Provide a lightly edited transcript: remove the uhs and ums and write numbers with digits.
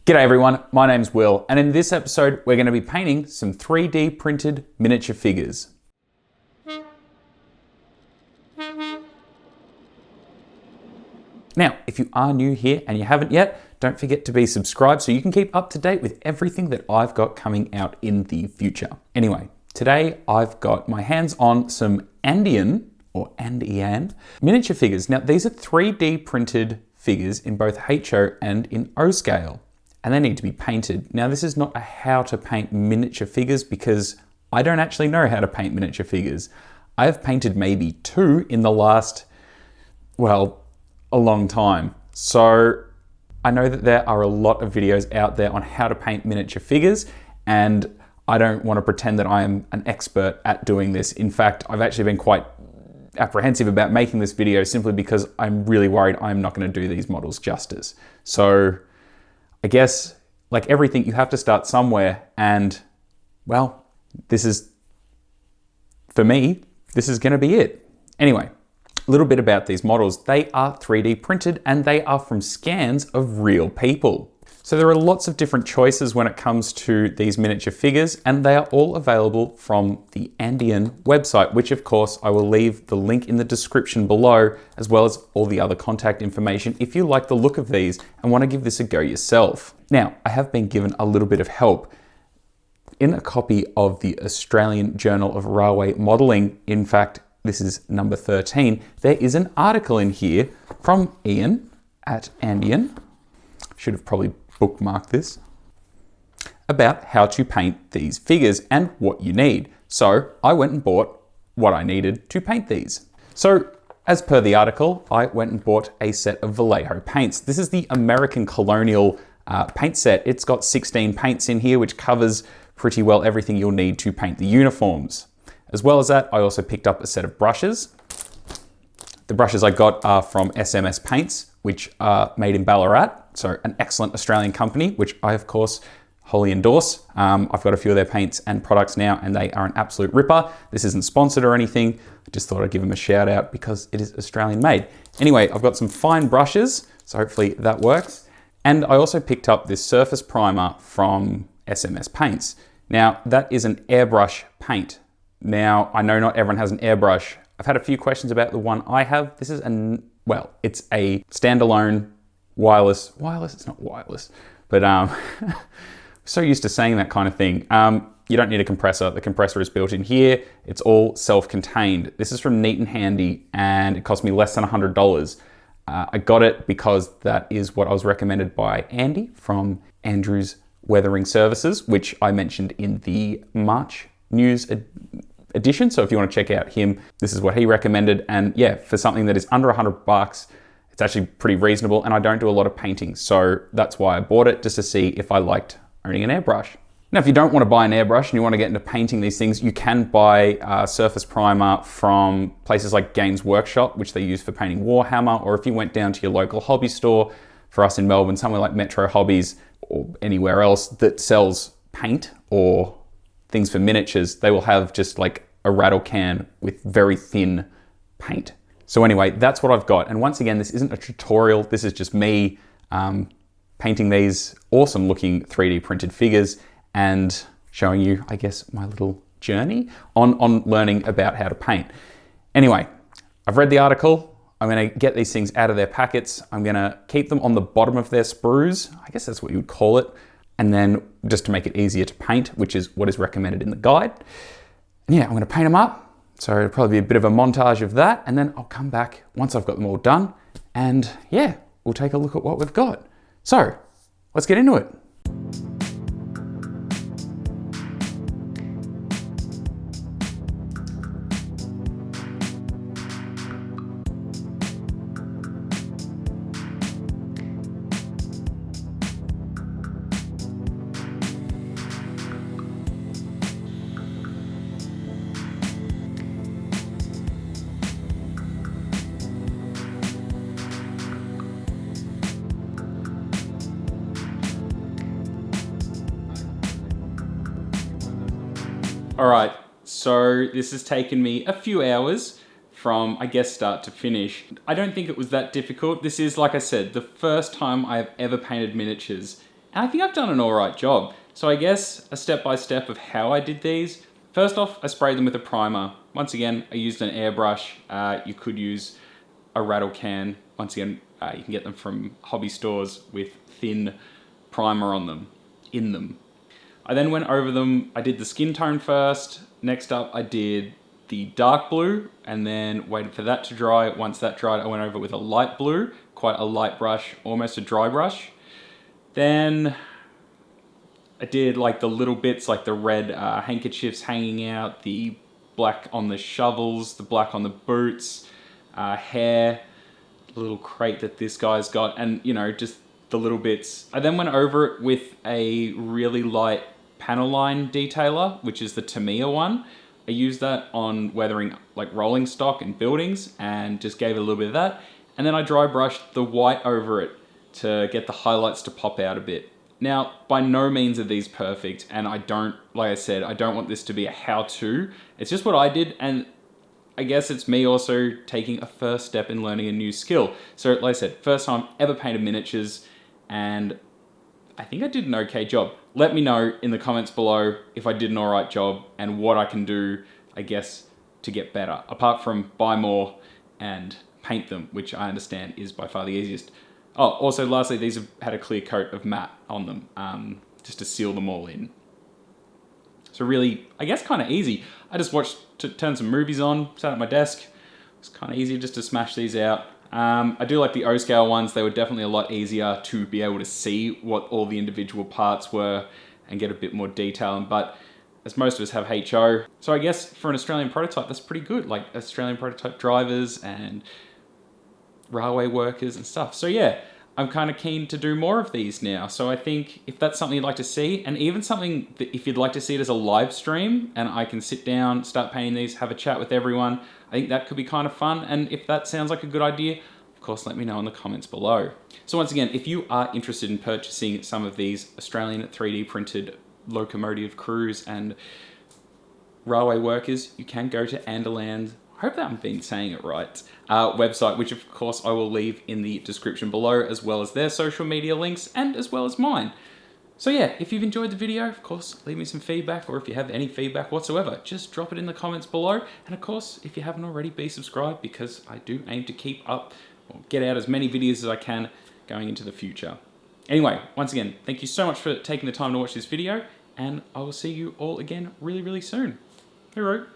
G'day everyone, my name's Will, and in this episode we're going to be painting some 3D printed miniature figures. Now, if you are new here and you haven't yet, don't forget to be subscribed so you can keep up to date with everything that I've got coming out in the future. Anyway, today I've got my hands on some Andian miniature figures. Now, these are 3D printed figures in both HO and in O scale, and they need to be painted. Now, this is not a how to paint miniature figures because I don't actually know how to paint miniature figures. I have painted maybe 2 in the last, well, a long time. So I know that there are a lot of videos out there on how to paint miniature figures, and I don't want to pretend that I am an expert at doing this. In fact, I've actually been quite apprehensive about making this video simply because I'm really worried I'm not going to do these models justice. So I guess, like everything, you have to start somewhere, and well, this is, for me, this is going to be it. Anyway, a little bit about these models. They are 3D printed and they are from scans of real people. So there are lots of different choices when it comes to these miniature figures, and they are all available from the Andian website, which of course I will leave the link in the description below, as well as all the other contact information if you like the look of these and want to give this a go yourself. Now, I have been given a little bit of help. In a copy of the Australian Journal of Railway Modelling, in fact, this is number 13, there is an article in here from Ian at Andian. Should have probably bookmarked this, about how to paint these figures and what you need. So I went and bought what I needed to paint these. So as per the article, I went and bought a set of Vallejo paints. This is the American Colonial paint set. It's got 16 paints in here, which covers pretty well everything you'll need to paint the uniforms. As well as that, I also picked up a set of brushes. The brushes I got are from SMS Paints, which are made in Ballarat. So an excellent Australian company, which I of course wholly endorse. I've got a few of their paints and products now, and they are an absolute ripper. This isn't sponsored or anything. I just thought I'd give them a shout out because it is Australian made. Anyway, I've got some fine brushes, so hopefully that works. And I also picked up this surface primer from SMS Paints. Now, that is an airbrush paint. Now, I know not everyone has an airbrush. I've had a few questions about the one I have. This is it's a standalone wireless, it's not wireless, but so used to saying that kind of thing. You don't need a compressor. The compressor is built in here. It's all self-contained. This is from Neat and Handy, and it cost me less than $100. I got it because that is what I was recommended by Andy from Andrew's Weathering Services, which I mentioned in the March news edition. So if you want to check out him, this is what he recommended. And yeah, for something that is under $100, it's actually pretty reasonable, and I don't do a lot of painting. So that's why I bought it, just to see if I liked owning an airbrush. Now, if you don't want to buy an airbrush and you want to get into painting these things, you can buy a surface primer from places like Games Workshop, which they use for painting Warhammer, or if you went down to your local hobby store, for us in Melbourne, somewhere like Metro Hobbies or anywhere else that sells paint or things for miniatures, they will have just like a rattle can with very thin paint. So anyway, that's what I've got. And once again, this isn't a tutorial. This is just me painting these awesome looking 3D printed figures and showing you, I guess, my little journey on learning about how to paint. Anyway, I've read the article. I'm gonna get these things out of their packets. I'm gonna keep them on the bottom of their sprues. I guess that's what you would call it. And then just to make it easier to paint, which is what is recommended in the guide. And yeah, I'm gonna paint them up. So it'll probably be a bit of a montage of that, and then I'll come back once I've got them all done, and yeah, we'll take a look at what we've got. So let's get into it. All right, so this has taken me a few hours from, I guess, start to finish. I don't think it was that difficult. This is, like I said, the first time I've ever painted miniatures. And I think I've done an all right job. So I guess a step-by-step of how I did these. First off, I sprayed them with a primer. Once again, I used an airbrush. You could use a rattle can. Once again, you can get them from hobby stores with thin primer on them, in them. I then went over them. I did the skin tone first. Next up, I did the dark blue and then waited for that to dry. Once that dried, I went over with a light blue, quite a light brush, almost a dry brush. Then I did like the little bits, like the red handkerchiefs hanging out, the black on the shovels, the black on the boots, hair, the little crate that this guy's got, and you know, just the little bits. I then went over it with a really light panel line detailer, which is the Tamiya one. I used that on weathering like rolling stock and buildings and just gave it a little bit of that. And then I dry brushed the white over it to get the highlights to pop out a bit. Now, by no means are these perfect, and I don't, like I said, I don't want this to be a how-to. It's just what I did, and I guess it's me also taking a first step in learning a new skill. So, like I said, first time ever painted miniatures, and I think I did an okay job. Let me know in the comments below if I did an alright job and what I can do, I guess, to get better. Apart from buy more and paint them, which I understand is by far the easiest. Oh, also lastly, these have had a clear coat of matte on them, just to seal them all in. So really, I guess kind of easy. I just turned some movies on, sat at my desk. It's kind of easy just to smash these out. I do like the O-scale ones. They were definitely a lot easier to be able to see what all the individual parts were and get a bit more detail. But as most of us have HO, so I guess for an Australian prototype, that's pretty good. Like Australian prototype drivers and railway workers and stuff. So yeah, I'm kind of keen to do more of these now. So I think if that's something you'd like to see, and even something that if you'd like to see it as a live stream and I can sit down, start painting these, have a chat with everyone, I think that could be kind of fun. And if that sounds like a good idea, of course, let me know in the comments below. So once again, if you are interested in purchasing some of these Australian 3D printed locomotive crews and railway workers, you can go to Andian, I hope that I've been saying it right, website, which of course I will leave in the description below, as well as their social media links and as well as mine. So yeah, if you've enjoyed the video, of course, leave me some feedback, or if you have any feedback whatsoever, just drop it in the comments below. And of course, if you haven't already, be subscribed, because I do aim to keep up or get out as many videos as I can going into the future. Anyway, once again, thank you so much for taking the time to watch this video, and I will see you all again really, really soon. Hooroo!